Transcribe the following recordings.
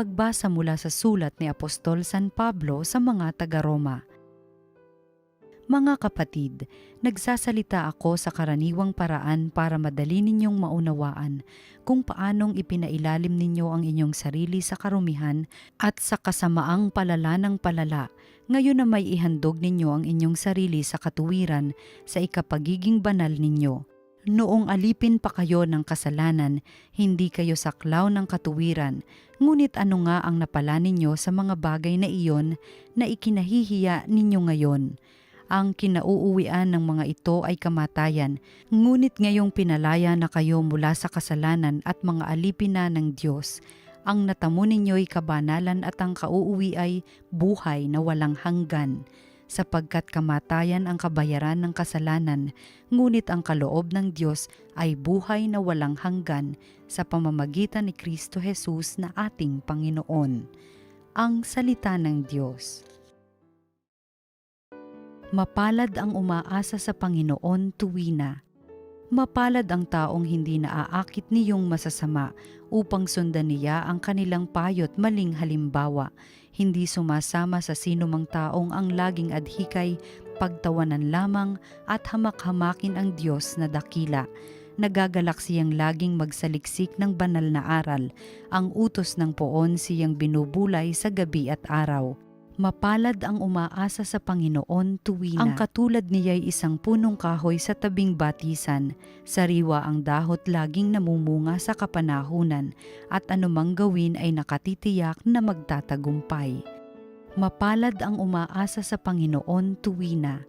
Pagbasa mula sa sulat ni Apostol San Pablo sa mga taga-Roma. Mga kapatid, nagsasalita ako sa karaniwang paraan para madali ninyong maunawaan kung paanong ipinailalim ninyo ang inyong sarili sa karumihan at sa kasamaang palala ng palala, ngayon na may ihandog ninyo ang inyong sarili sa katuwiran sa ikapagiging banal ninyo. Noong alipin pa kayo ng kasalanan, hindi kayo saklaw ng katuwiran, ngunit ano nga ang napala ninyo sa mga bagay na iyon na ikinahihiya ninyo ngayon? Ang kinauuwian ng mga ito ay kamatayan, ngunit ngayong pinalaya na kayo mula sa kasalanan at mga alipin na ng Diyos, ang natamo ninyo'y kabanalan at ang kauuwi ay buhay na walang hanggan. Sapagkat kamatayan ang kabayaran ng kasalanan, ngunit ang kaloob ng Diyos ay buhay na walang hanggan sa pamamagitan ni Kristo Jesus na ating Panginoon. Ang salita ng Diyos. Mapalad ang umaasa sa Panginoon tuwina. Mapalad ang taong hindi naaakit niyong masasama upang sundan niya ang kanilang payo't maling halimbawa, hindi sumasama sa sinumang taong ang laging adhikay, pagtawanan lamang at hamak-hamakin ang Diyos na dakila. Nagagalak siyang laging magsaliksik ng banal na aral, ang utos ng poon siyang binubulay sa gabi at araw. Mapalad ang umaasa sa Panginoon tuwina. Ang katulad niya'y isang punong kahoy sa tabing batisan, sariwa ang dahot laging namumunga sa kapanahunan, at anumang gawin ay nakatitiyak na magtatagumpay. Mapalad ang umaasa sa Panginoon tuwina.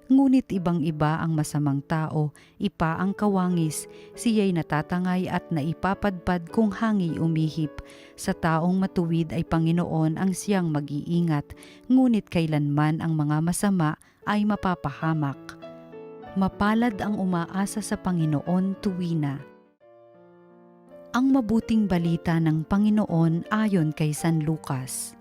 Ngunit ibang-iba ang masamang tao, ipa ang kawangis, siya'y natatangay at naipapadpad kung hangi umihip. Sa taong matuwid ay Panginoon ang siyang mag-iingat, ngunit kailanman ang mga masama ay mapapahamak. Mapalad ang umaasa sa Panginoon tuwina. Ang mabuting balita ng Panginoon ayon kay San Lucas.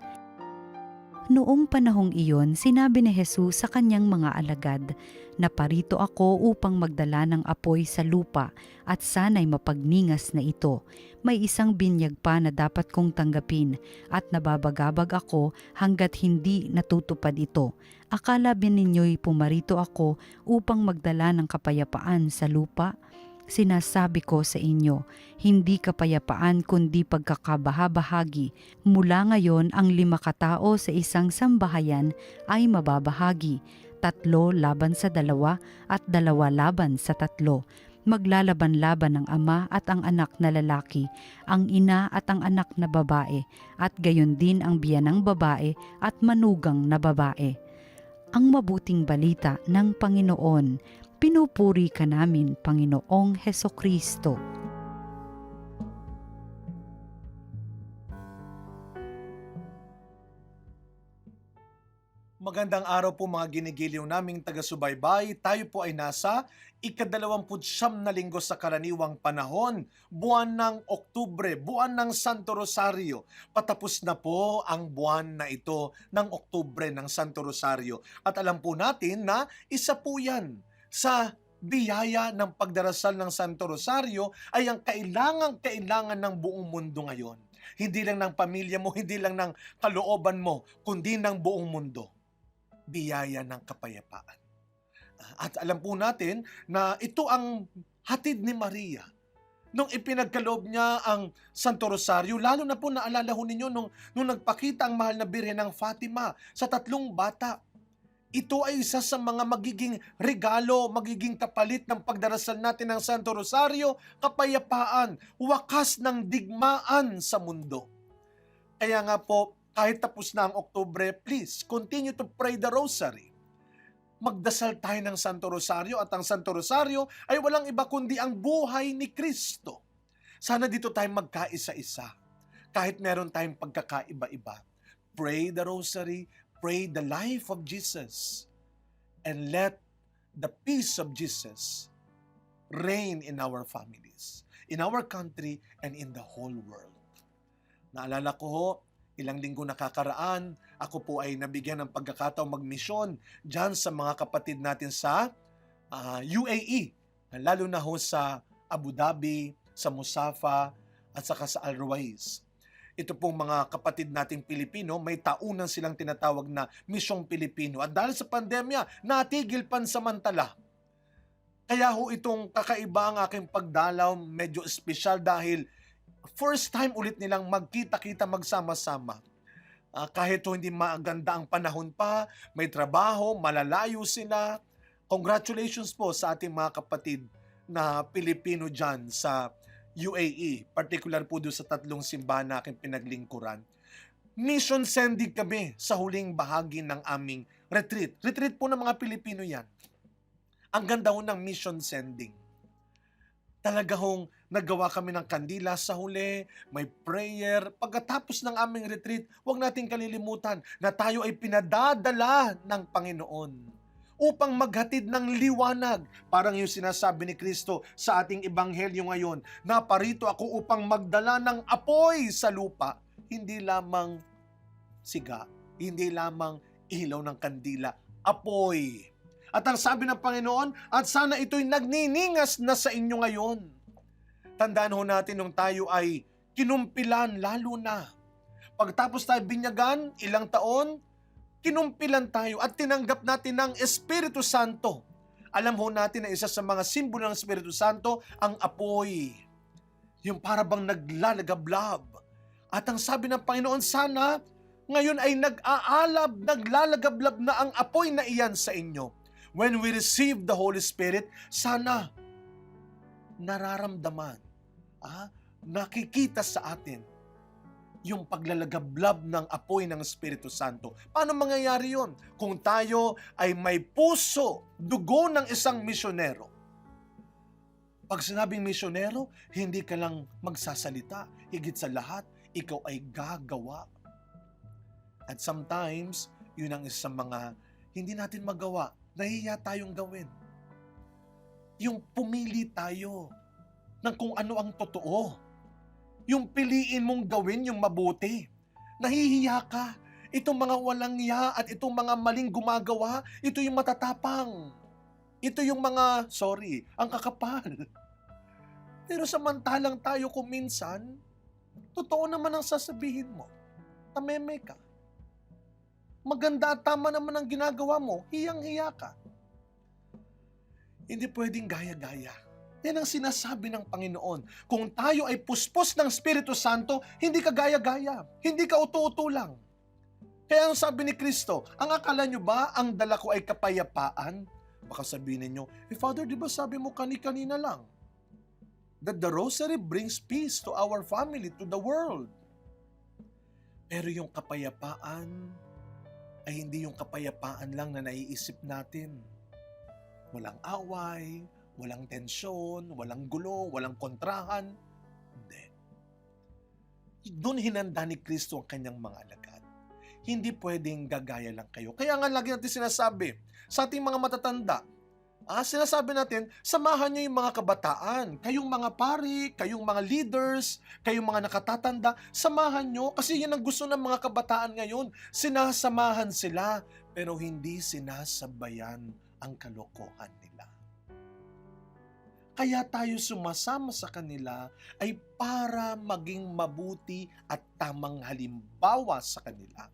Noong panahong iyon, sinabi ni Jesus sa kanyang mga alagad, "Naparito ako upang magdala ng apoy sa lupa at sana'y mapagningas na ito. May isang binyag pa na dapat kong tanggapin at nababagabag ako hanggat hindi natutupad ito. Akala ba ninyo'y pumarito ako upang magdala ng kapayapaan sa lupa? Sinasabi ko sa inyo, hindi kapayapaan kundi pagkakabahabahagi. Mula ngayon ang 5 katao sa isang sambahayan ay mababahagi, 3 laban sa 2 at 2 laban sa 3. Maglalaban-laban ang ama at ang anak na lalaki, ang ina at ang anak na babae, at gayon din ang biyanang babae at manugang na babae." Ang mabuting balita ng Panginoon. Pinupuri ka namin, Panginoong Hesukristo. Magandang araw po mga ginigiliw naming taga-subaybay. Tayo po ay nasa ika-29 na linggo sa karaniwang panahon, buwan ng Oktubre, buwan ng Santo Rosario. Patapos na po ang buwan na ito ng Oktubre ng Santo Rosario. At alam po natin na isa po yan sa biyaya ng pagdarasal ng Santo Rosario ay ang kailangan ng buong mundo ngayon. Hindi lang ng pamilya mo, hindi lang ng kalooban mo, kundi ng buong mundo. Biyaya ng kapayapaan. At alam po natin na ito ang hatid ni Maria. Nung ipinagkaloob niya ang Santo Rosario, lalo na po naalala ho ninyo nung nagpakita ang mahal na Birhen ng Fatima sa 3 bata. Ito ay isa sa mga magiging regalo, magiging kapalit ng pagdarasal natin ng Santo Rosario, kapayapaan, wakas ng digmaan sa mundo. Kaya nga po, kahit tapos na ang Oktubre, please continue to pray the Rosary. Magdasal tayo ng Santo Rosario at ang Santo Rosario ay walang iba kundi ang buhay ni Kristo. Sana dito tayo magkaisa-isa, kahit meron tayong pagkakaiba-iba. Pray the Rosary, pray the life of Jesus, and let the peace of Jesus reign in our families, in our country, and in the whole world. Naalala ko ho, ilang linggo nakakaraan, ako po ay nabigyan ng pagkakataong magmisyon dyan sa mga kapatid natin sa UAE, lalo na ho sa Abu Dhabi, sa Musafa, at saka sa Al Ruwais. ito pong mga kapatid nating Pilipino, may taunan silang tinatawag na Misyong Pilipino. At dahil sa pandemya, natigil pansamantala. Kaya ho itong kakaiba ang aking pagdalaw, medyo espesyal dahil first time ulit nilang magkita-kita magsama-sama. Kahit ho hindi maganda ang panahon pa, may trabaho, malalayo sila. Congratulations po sa ating mga kapatid na Pilipino dyan sa UAE, particular po doon sa 3 simbahan na aking pinaglingkuran. Mission sending kami sa huling bahagi ng aming retreat. Retreat po ng mga Pilipino yan. Ang ganda ho ng mission sending. Talaga hong naggawa kami ng kandila sa huli, may prayer. Pagkatapos ng aming retreat, huwag nating kalilimutan na tayo ay pinadadala ng Panginoon upang maghatid ng liwanag. Parang yung sinasabi ni Kristo sa ating ebanghelyo ngayon, na parito ako upang magdala ng apoy sa lupa, hindi lamang siga, hindi lamang ilaw ng kandila, apoy. At ang sabi ng Panginoon, at sana ito'y nagniningas na sa inyo ngayon. Tandaan ho natin nung tayo ay kinumpilan, lalo na. Pagtapos tayo binyagan, ilang taon, kinumpilan tayo at tinanggap natin ng Espiritu Santo. Alam ho natin na isa sa mga simbolo ng Espiritu Santo, ang apoy. Yung para bang naglalagablab. At ang sabi ng Panginoon, sana ngayon ay naglalagablab na ang apoy na iyan sa inyo. When we receive the Holy Spirit, sana nararamdaman, nakikita sa atin yung paglalagablab ng apoy ng Espiritu Santo. Paano mangyayari yon? Kung tayo ay may puso, dugo ng isang misyonero. Pag sinabing misyonero, hindi ka lang magsasalita. Higit sa lahat, ikaw ay gagawa. At sometimes, yun ang isang mga hindi natin magawa. Nahihiya tayong gawin. Yung pumili tayo ng kung ano ang totoo. Yung piliin mong gawin yung mabuti. Nahihiya ka. Itong mga walang hiya at itong mga maling gumagawa, ito yung matatapang. Ito yung mga, ang kakapal. Pero samantalang tayo kung minsan, totoo naman ang sasabihin mo. Tameme ka. Maganda at tama naman ang ginagawa mo, hiyang-hiya ka. Hindi pwedeng gaya-gaya. Yan ang sinasabi ng Panginoon. Kung tayo ay puspos ng Espiritu Santo, hindi ka gaya-gaya. Hindi ka uto-uto lang. Kaya ang sabi ni Kristo, ang akala nyo ba ang dala ko ay kapayapaan? Baka sabihin ninyo, Father, di ba sabi mo kani-kanina lang that the rosary brings peace to our family, to the world. Pero yung kapayapaan ay hindi yung kapayapaan lang na naiisip natin. Walang away, walang tensyon, walang gulo, walang kontrahan. Hindi. Doon hinanda ni Kristo ang kanyang mga alagad. Hindi pwedeng gagaya lang kayo. Kaya nga lagi natin sinasabi sa ating mga matatanda, sinasabi natin, samahan niyo yung mga kabataan. Kayong mga pari, kayong mga leaders, kayong mga nakatatanda, samahan niyo. Kasi yan ang gusto ng mga kabataan ngayon. Sinasamahan sila, pero hindi sinasabayan ang kalokohan nila. Kaya tayo sumasama sa kanila ay para maging mabuti at tamang halimbawa sa kanila.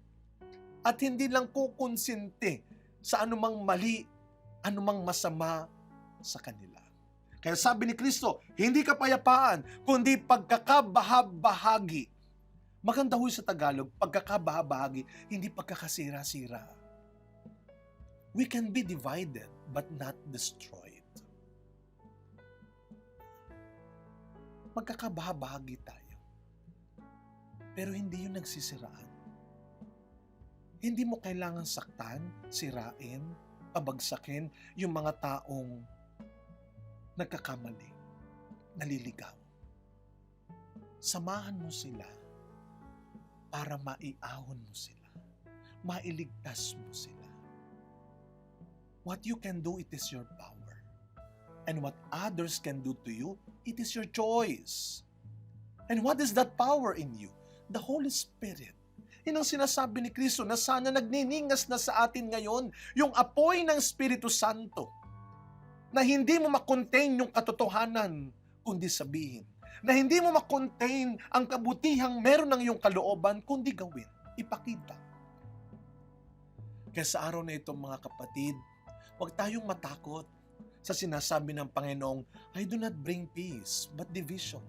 At hindi lang kukonsente sa anumang mali, anumang masama sa kanila. Kaya sabi ni Kristo, hindi kapayapaan, kundi pagkakabahabahagi. Maganda ho sa Tagalog, pagkakabahabahagi, hindi pagkakasira-sira. We can be divided, but not destroyed. Magkakabahabahagi tayo. Pero hindi yung nagsisiraan. Hindi mo kailangan saktan, sirain, pabagsakin yung mga taong nagkakamali, naliligaw. Samahan mo sila para maiahon mo sila, mailigtas mo sila. What you can do, it is your power. And what others can do to you, it is your choice. And what is that power in you? The Holy Spirit. Yun ang sinasabi ni Kristo na sana nagniningas na sa atin ngayon yung apoy ng Espiritu Santo na hindi mo makontain yung katotohanan, kundi sabihin, na hindi mo makontain ang kabutihang meron ng iyong kalooban, kundi gawin, ipakita. Kaya sa araw na ito mga kapatid, huwag tayong matakot sa sinasabi ng Panginoong, I do not bring peace, but division.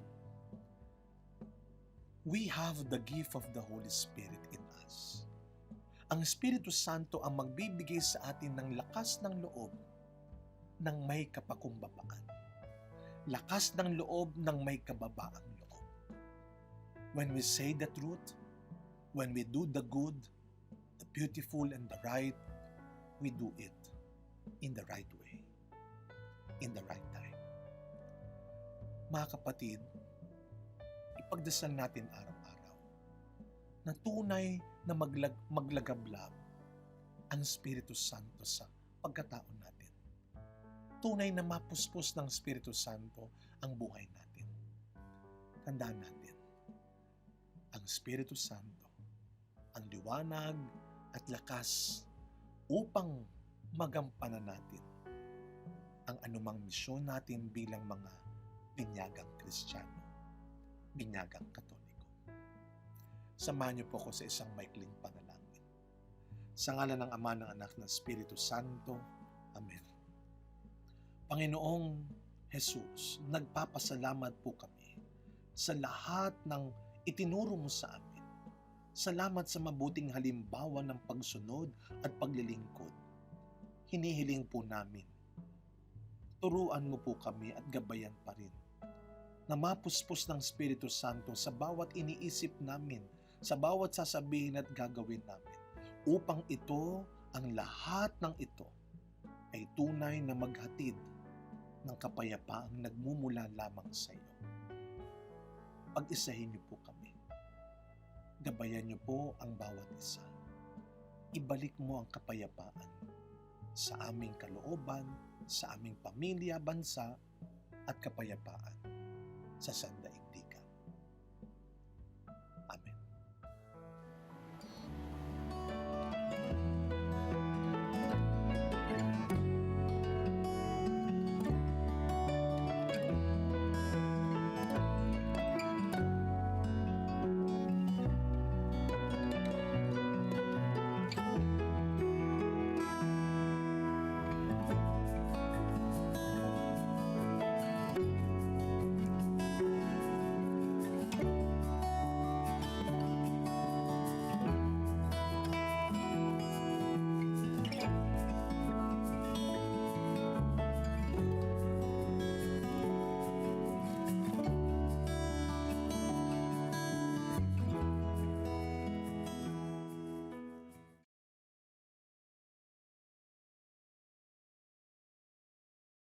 We have the gift of the Holy Spirit in us. Ang Espiritu Santo ang magbibigay sa atin ng lakas ng loob ng may kapakumbabaan. Lakas ng loob ng may kababaang loob. When we say the truth, when we do the good, the beautiful and the right, we do it in the right way, in the right time. Mga kapatid, ipagdasal natin araw-araw na tunay na maglagablab ang Espiritu Santo sa pagkatao natin. Tunay na mapuspos ng Espiritu Santo ang buhay natin. Tandaan natin, ang Espiritu Santo, ang liwanag at lakas upang magampanan natin ang anumang misyon natin bilang mga binyagang Kristiyano, binyagang Katoliko. Samahan niyo po ako sa isang maikling panalangin. Sa ngalan ng Ama, ng Anak, ng Espiritu Santo. Amen. Panginoong Jesus, nagpapasalamat po kami sa lahat ng itinuro mo sa amin. Salamat sa mabuting halimbawa ng pagsunod at paglilingkod. Hinihiling po namin, turuan mo po kami at gabayan pa rin na mapuspos ng Espiritu Santo sa bawat iniisip namin, sa bawat sasabihin at gagawin namin, upang ito, ang lahat ng ito, ay tunay na maghatid ng kapayapaang nagmumula lamang sa iyo. Pag-isahin niyo po kami. Gabayan niyo po ang bawat isa. Ibalik mo ang kapayapaan sa aming kalooban, sa aming pamilya, bansa, at kapayapaan sa sandaigdig.